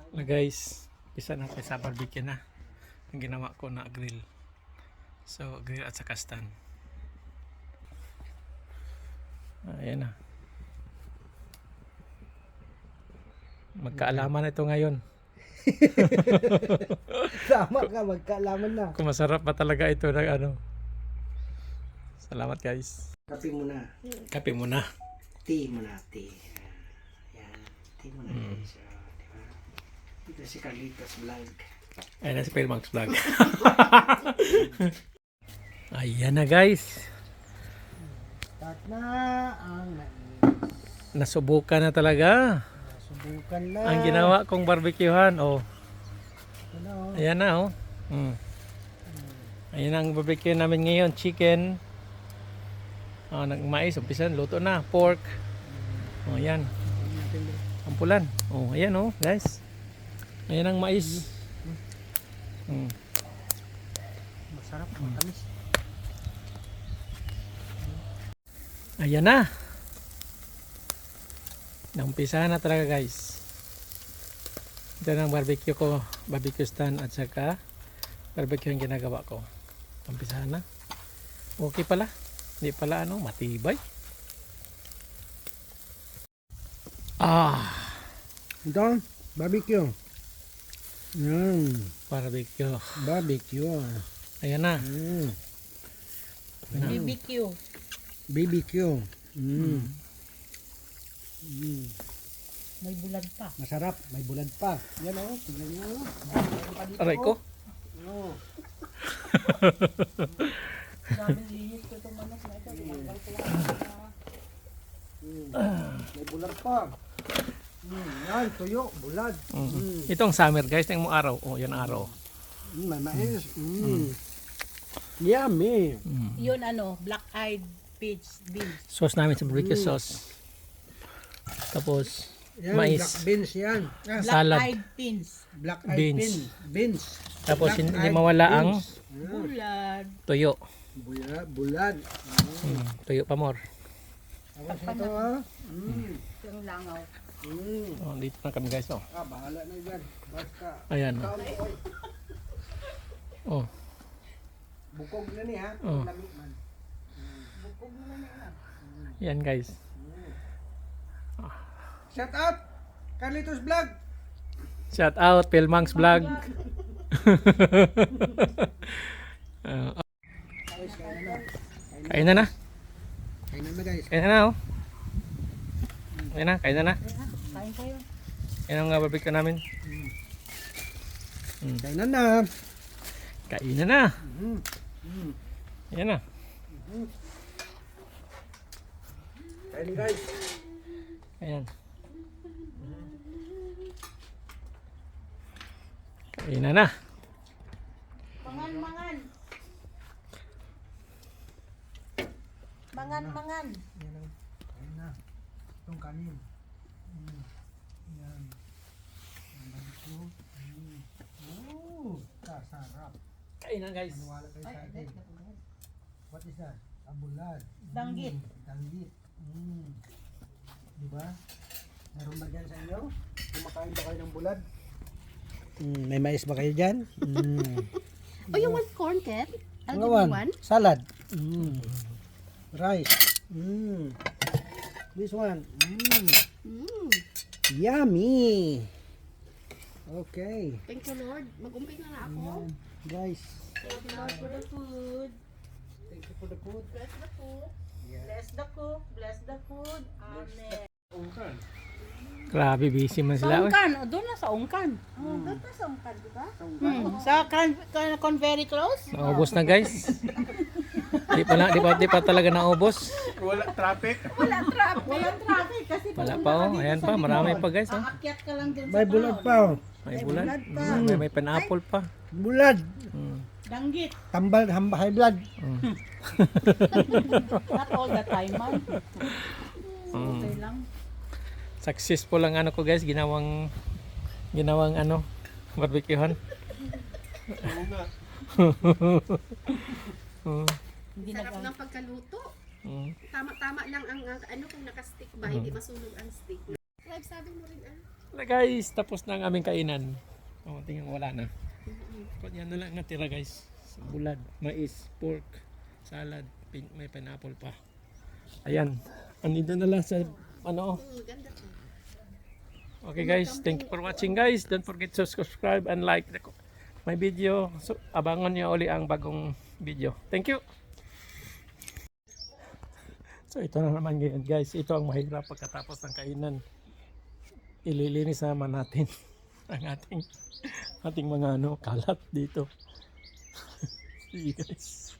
Na guys, isa natin sa barbecue na. Ang ginawa ko na grill. So, grill at saka stand. Ayan na. Magkaalaman ito ngayon. Tama ka, magkaalaman na. Kung masarap pa talaga ito ng ano. Salamat guys. Kape muna. Kape muna. Tea muna, tea. Yan. Tea muna guys. Diba? Ito si Carlitos Vlog. Ayan na si Pelmax Vlog. Ayan na guys. Start na ang mais. Nasubukan na talaga. Subukan na. Ang ginawa kong barbecuehan. Oh. Ano? Ayan na oh. Ayan ang barbecue namin ngayon. Chicken. Nagmais. Umpisan. Luto na. Pork. Oh, ayan. Ampulan. Oh, ayan oh guys. Ayan ang mais. Masarap, matamis. Ayan na. Naumpisahan na talaga guys. Ito na ang barbecue ko. Barbecue stand at saka barbecue yung ginagawa ko. Umpisahan na. Okay pala. Hindi pala ano, matibay. Ito, barbecue. Yan. Barbecue. Barbecue. Ayan na. BBQ. BBQ. May bulag pa. Masarap, may bulad pa. Yan o, tignan nyo. Aray ko. Oh. Sabi linis ko itong manok na ito. Tinanggal ko lang. May bulad pa. Yan, tuyo, bulad. Itong summer guys. Tingnan mo araw. Oh, yan araw. May mais. Yummy. Yun ano, black-eyed peas beans. Sauce namin sa barbecue sauce. Tapos Yan, mais. black beans yan. Salad. Black-eyed beans. Black eyed Beans. beans. Tapos Black hindi eyed mawala ang beans. Bulad. tuyo. Bulad. Tuyo pa more. Tapos ito ha. Yung langaw. Oh, dito na kami guys. Oh. Bahala na yan. Basta. Ayan. Oh. Bukog na niya. Oh. Lamig man. Bukog mo na niya. Yan guys. Shout out! Carlitos Vlog! Shout out Pelmax Vlog. Guys, kain na. Kain na na. Kain na guys. Kain na na oh. Kain na, kain na na. Kain kayo. Yan ang barbecue namin. Kain na na. Kain na na. Yan na. Kain guys. Ayan. Kain na na. Mangan. Mangan. Yan ang kain na. Itong kanin. Yan. Ang barbecue. Kasarap. Kain na guys. Maniwala kayo sa atin. What is that? Abulad. Danggit. Danggit. Diba? Meron ba dyan sa inyo? Kumakain ba kayo ng bulad? May mais ba kayo dyan? Oh, you want corn, Kat? I'll give you Ngawan, one. salad. Rice. This one. Yummy. Okay. Thank you, Lord. Mag-umpisa na ako. Guys. Thank you, Lord, for the food. Thank you for the food. Bless the food. Bless the cook. Bless the food. Amen. Grabe busy man Sa sila. Oy. ungkan. Doon na sa ungkan. Doon pa sa ungkan, di ba? Sa con very close. Naubos na guys. Di pa talaga naubos. Walang traffic kasi Wala pa oh. Ayan pa, marami pa guys oh. aakyat ka lang dun sa May bulad pa oh. May bulan. bulad pa. May pineapple pa. Bulad. Danggit. Tambal, high blood. Not all the time man. Okay lang. Successful ang ano ko guys, ginawang ano, barbecuehan. Hindi Sarap nag- ng pagkaluto. Mm. Tama-tama lang ang ano kung naka-stick ba, hindi masunog ang stick. Subscribe, sabi mo rin ah. Wala guys, tapos na ang aming kainan. O, tingnan wala na. Yan na lang natira guys. Bulad, mais, pork, salad, may pineapple pa. Ayan. Andito na lang sa ano. Ganda to. Okay guys, thank you for watching guys. Don't forget to subscribe and like my video. So, abangan niyo uli ang bagong video. Thank you. So ito na naman ngayon guys. Ito ang mahirap pagkatapos ng kainan. Ililinis naman natin ang ating mga kalat dito. See you guys.